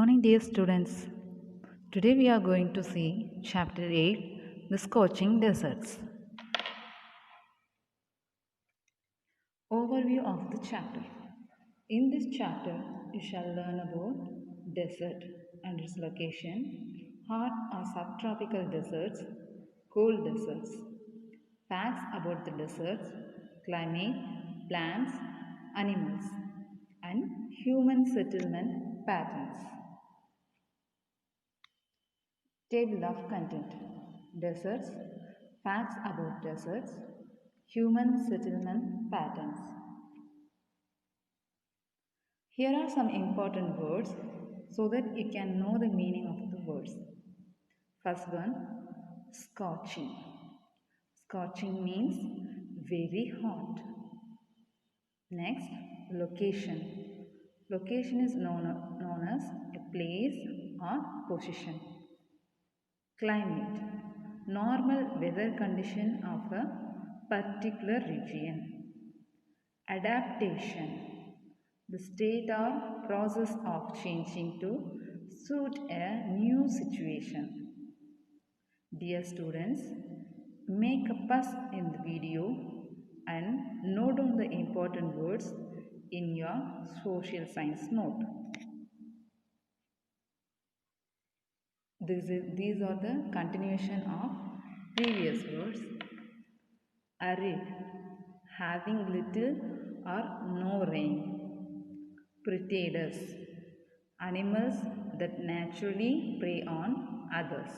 Morning, dear students. Today we are going to see Chapter 8, The Scorching Deserts. Overview of the chapter. In this chapter, you shall learn about desert and its location, hot or subtropical deserts, cold deserts, facts about the deserts, climate, plants, animals, and human settlement patterns. Table of content. Deserts, facts about deserts, human settlement patterns. Here are some important words so that you can know the meaning of the words. First one, scorching. Scorching means very hot. Next, location. Location is known as a place or position. Climate. Normal weather condition of a particular region. Adaptation. The state or process of changing to suit a new situation. Dear students, make a pause in the video and note down the important words in your social science note. These are the continuation of previous words. Arid, having little or no rain. Predators, animals that naturally prey on others.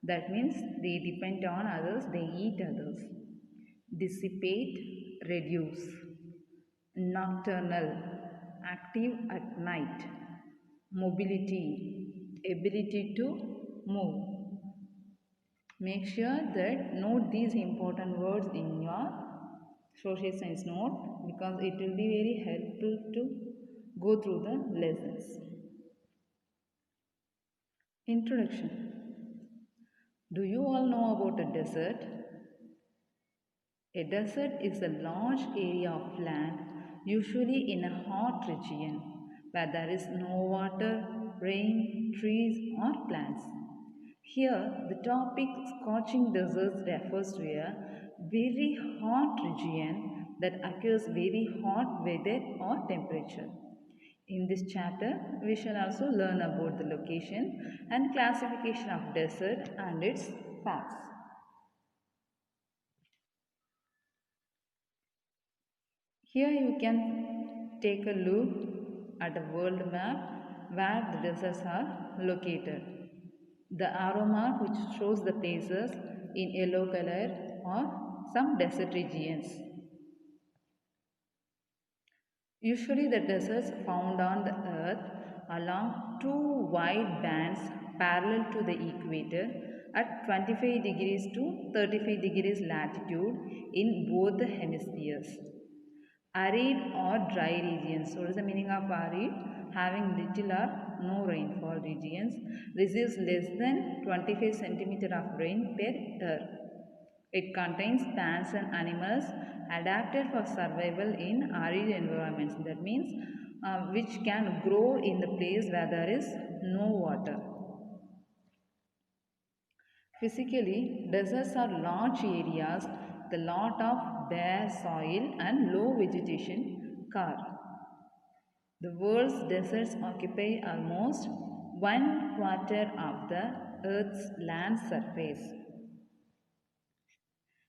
That means they depend on others, they eat others. Dissipate, reduce. Nocturnal, active at night. Mobility, ability to move. Make sure that note these important words in your social science note because it will be very helpful to go through the lessons. Introduction. Do you all know about a desert? A desert is a large area of land, usually in a hot region, where there is no water, rain, trees, or plants. Here, the topic scorching deserts refers to a very hot region that occurs very hot weather or temperature. In this chapter, we shall also learn about the location and classification of desert and its facts. Here you can take a look at a world map where the deserts are located. The arrow mark which shows the places in yellow color or some desert regions. Usually the deserts found on the earth along two wide bands parallel to the equator at 25 degrees to 35 degrees latitude in both the hemispheres. Arid or dry regions. What is the meaning of arid? Having little or no rainfall regions receives less than 25 centimeter of rain per year. It contains plants and animals adapted for survival in arid environments. That means which can grow in the place where there is no water. Physically, deserts are large areas with a lot of bare soil and low vegetation cover. The world's deserts occupy almost 1/4 of the Earth's land surface.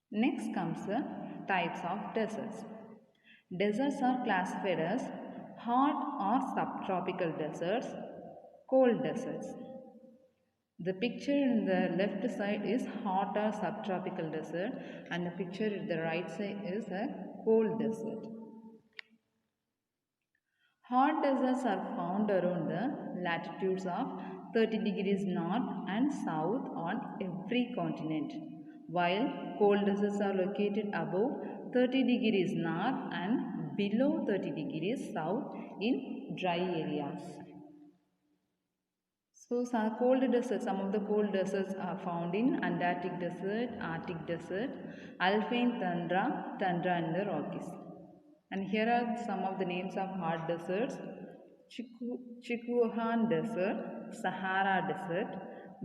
Next comes the types of deserts. Deserts are classified as hot or subtropical deserts, cold deserts. The picture in the left side is hot or subtropical desert and the picture at the right side is a cold desert. Hot deserts are found around the latitudes of 30 degrees north and south on every continent, while cold deserts are located above 30 degrees north and below 30 degrees south in dry areas. So some of the cold deserts are found in Antarctic desert, Arctic desert, alpine tundra and the Rockies. And here are some of the names of hot deserts. Chikuhan Desert, Sahara Desert,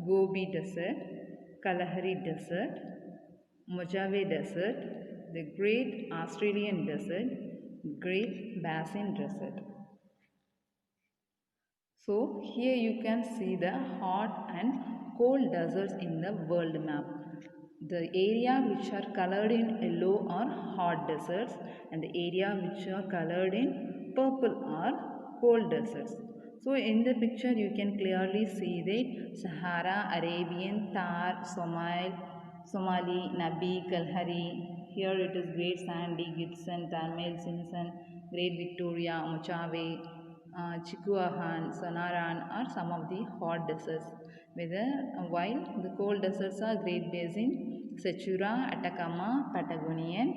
Gobi Desert, Kalahari Desert, Mojave Desert, the Great Australian Desert, Great Basin Desert. So here you can see the hot and cold deserts in the world map. The area which are colored in yellow are hot deserts and the area which are colored in purple are cold deserts. So in the picture you can clearly see that Sahara, Arabian, Thar, Somali, Nabi, Kalahari. Here it is Great Sandy, Gibson, Tamil, Simpson, Great Victoria, Mojave, Chikuahan, Sonoran are some of the hot deserts. While the cold deserts are Great Basin, Sechura, Atacama, Patagonian,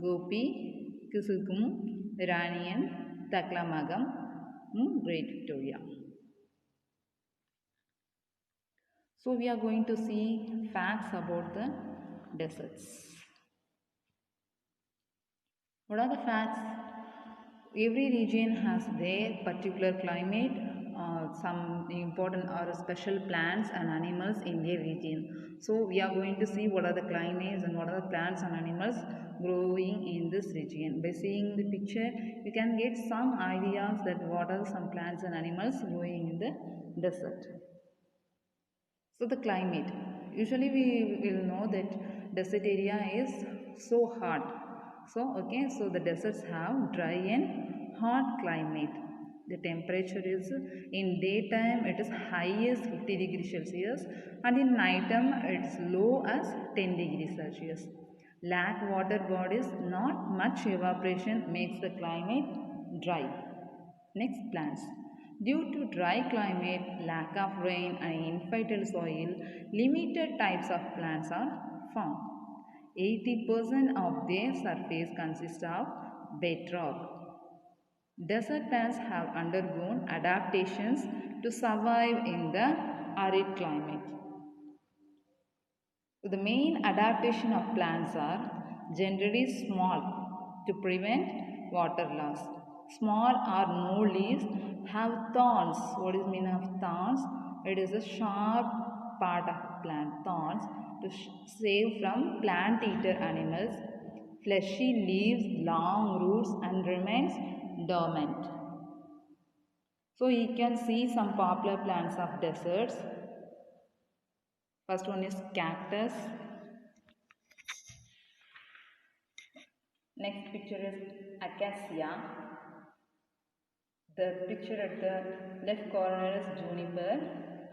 Gopi, Kisukum, Iranian, Taklamagam, Great Victoria. So we are going to see facts about the deserts. What are the facts? Every region has their particular climate, some important or special plants and animals in their region. So we are going to see what are the climates and what are the plants and animals growing in this region. By seeing the picture, you can get some ideas that what are some plants and animals growing in the desert. So the climate. Usually we will know that desert area is so hot. So the deserts have dry and hot climate. The temperature is in daytime it is high as 50 degrees Celsius and in nighttime it is low as 10 degrees Celsius. Lack water bodies, not much evaporation makes the climate dry. Next, plants. Due to dry climate, lack of rain and infertile soil, limited types of plants are found. 80% of their surface consists of bedrock. Desert plants have undergone adaptations to survive in the arid climate. The main adaptation of plants are generally small to prevent water loss. Small or no leaves have thorns. What is mean of thorns? It is a sharp part of plant. Thorns to save from plant eater animals. Fleshy leaves, long roots and remains dormant. So you can see some popular plants of deserts. First one is cactus. Next picture is acacia. The picture at the left corner is juniper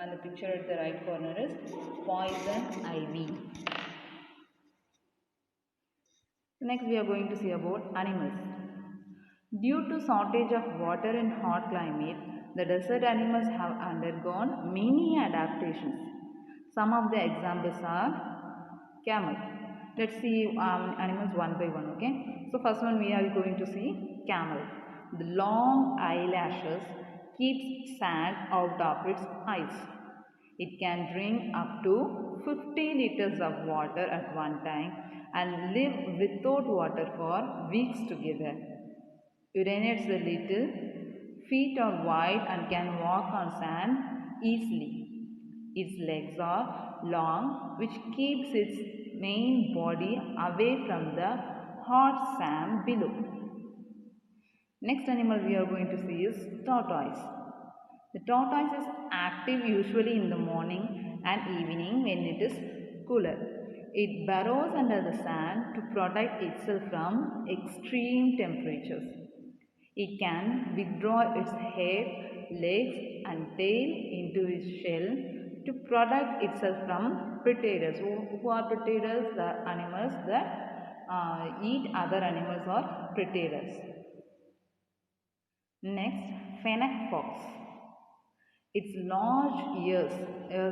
and the picture at the right corner is poison ivy. Next we are going to see about animals. Due to shortage of water in hot climate, the desert animals have undergone many adaptations. Some of the examples are camel. Let's see animals one by one, okay? So first one we are going to see camel. The long eyelashes keeps sand out of its eyes. It can drink up to 50 liters of water at one time and live without water for weeks together. Urinates a little, feet are wide and can walk on sand easily. Its legs are long, which keeps its main body away from the hot sand below. Next animal we are going to see is tortoise. The tortoise is active usually in the morning and evening when it is cooler. It burrows under the sand to protect itself from extreme temperatures. It can withdraw its head, legs and tail into its shell to protect itself from predators. Who are predators? The animals that eat other animals or predators. Next, fennec fox. Its large ears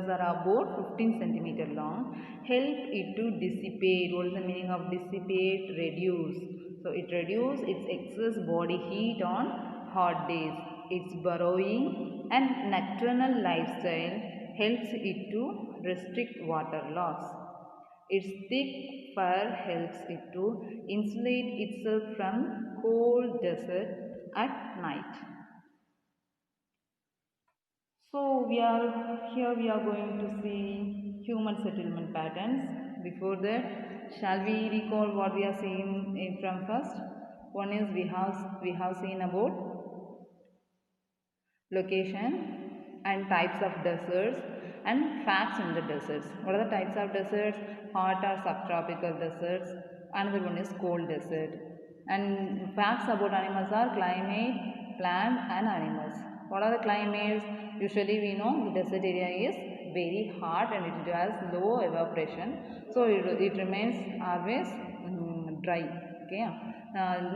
are about 15 cm long, help it to dissipate. What is the meaning of dissipate? Reduce. So it reduces its excess body heat on hot days. Its burrowing and nocturnal lifestyle helps it to restrict water loss. Its thick fur helps it to insulate itself from cold desert at night. So we are going to see human settlement patterns. Before that, shall we recall what we are seeing from first? One is we have seen about location and types of deserts and facts in the deserts. What are the types of deserts? Hot or subtropical deserts. Another one is cold desert. And facts about animals are climate, plant and animals. What are the climates? Usually we know the desert area is very hot and it has low evaporation. So it remains always dry. Okay.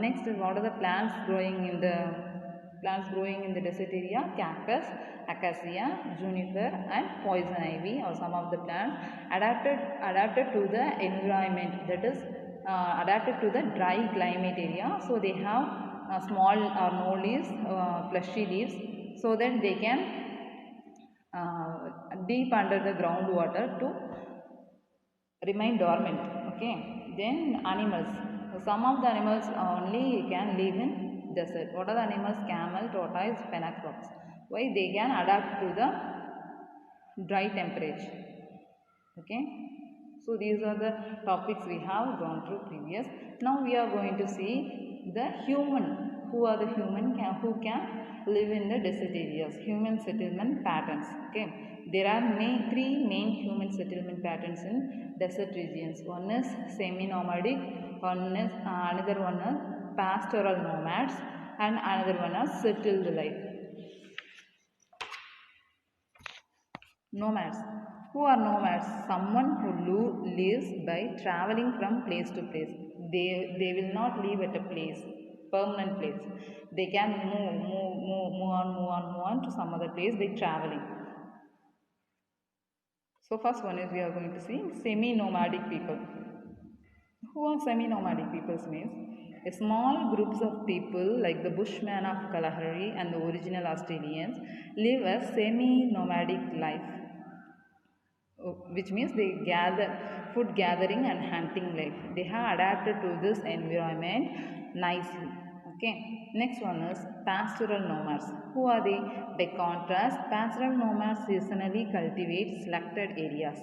Next, what are the plants growing in the desert area? Cactus, acacia, juniper and poison ivy or some of the plants adapted to the environment, that is adapted to the dry climate area. So they have small or no leaves, fleshy leaves, so that they can deep under the groundwater to remain dormant. Okay. Then animals, some of the animals only can live in desert. What are the animals? Camel, tortoise, fennec fox. Why? They can adapt to the dry temperature. Okay. So these are the topics we have gone through previous. Now we are going to see the human. Who are the human who can live in the desert areas? Human settlement patterns. Okay. There are three main human settlement patterns in desert regions. One is semi-nomadic, another one is pastoral nomads, and another one is settled life. Nomads. Who are nomads? Someone who lives by traveling from place to place. They will not live at a place, permanent place. They can move on to some other place by traveling. So first one is we are going to see semi-nomadic people. Who are semi-nomadic peoples means a small groups of people like the Bushmen of Kalahari and the original Australians live a semi-nomadic life, which means they gather food gathering and hunting life. They have adapted to this environment nicely. Okay. Next one is pastoral nomads. Who are they? By contrast, pastoral nomads seasonally cultivate selected areas.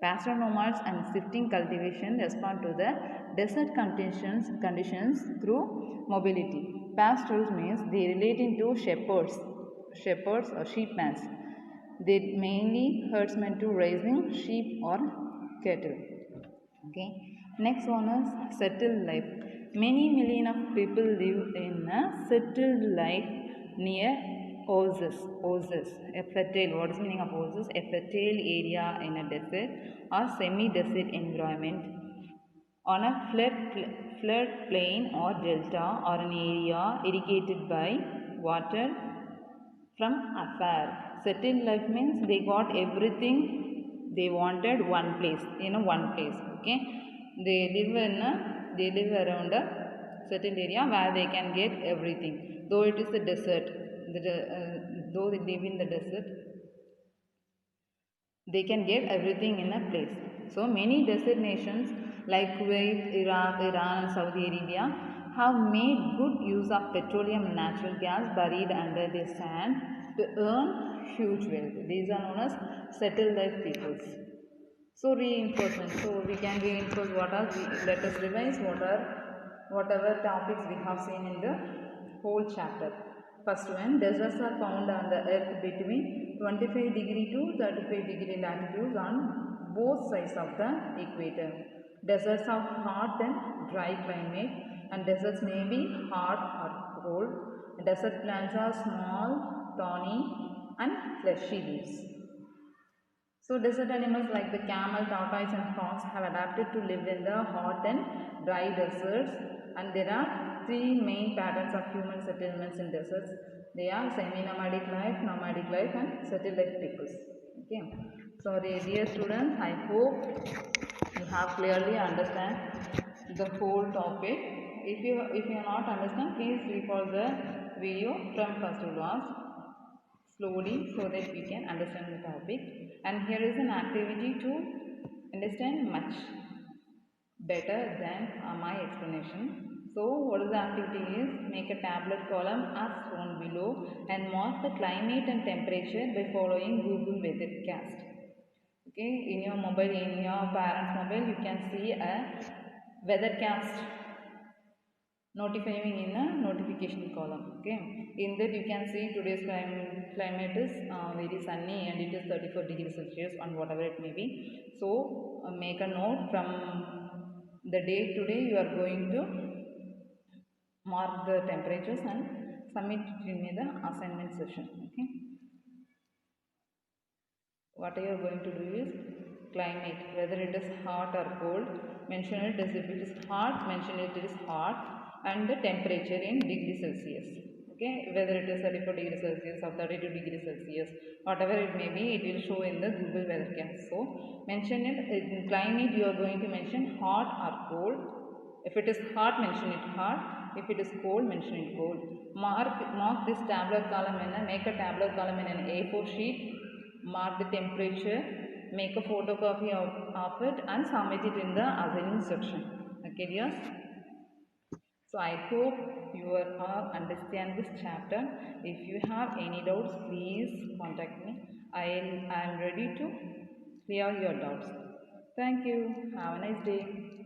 Pastoral nomads and shifting cultivation respond to the desert conditions through mobility. Pastorals means they relating to shepherds or sheepmen. They mainly herdsmen to raising sheep or cattle. Okay. Next one is settled life. Many million of people live in a settled life near oasis. A fertile. What is the meaning of oasis? A fertile area in a desert or semi-desert environment on a flood plain or delta or an area irrigated by water from afar. Settled life means they got everything they wanted one place, one place. Okay. They live around a certain area where they can get everything. Though it is a desert, though they live in the desert, they can get everything in a place. So many desert nations like Kuwait, Iraq, Iran and Saudi Arabia have made good use of petroleum and natural gas buried under the sand to earn huge wealth. These are known as settled life peoples. So reinforcement. So we can reinforce let us revise whatever topics we have seen in the whole chapter. First one, deserts are found on the earth between 25 degree to 35 degree latitudes on both sides of the equator. Deserts have hot and dry climate, and deserts may be hot or cold. Desert plants are small, thorny and fleshy leaves. So desert animals like the camel, tortoise and fox have adapted to live in the hot and dry deserts, and there are three main patterns of human settlements in deserts. They are semi-nomadic life, nomadic life and settled life peoples. Okay. So dear students, I hope you have clearly understand the whole topic. If you are not understand, please recall the video from first to last slowly so that we can understand the topic. And here is an activity to understand much better than my explanation. So what is the activity is make a tablet column as shown below and mark the climate and temperature by following Google Weathercast. Okay, in your mobile, in your parents' mobile, you can see a weathercast notifying in a notification column. Okay, in that you can see today's climate is very sunny and it is 34 degrees Celsius and whatever it may be. So make a note from the day today you are going to mark the temperatures and submit it in the assignment session. Okay, what you are going to do is climate, whether it is hot or cold, mention it as if it is hot, mention it is hot, and the temperature in degree Celsius. Okay, whether it is 34 degrees Celsius or 32 degrees Celsius, whatever it may be, it will show in the Google Weathercast. So mention it in climate. You are going to mention hot or cold. If it is hot, mention it hot. If it is cold, mention it cold. Mark this tabular column make a tabular column in an A4 sheet. Mark the temperature, make a photocopy of it and submit it in the assignment section. Okay, dears. So I hope you all understand this chapter. If you have any doubts, please contact me. I am ready to clear your doubts. Thank you. Have a nice day.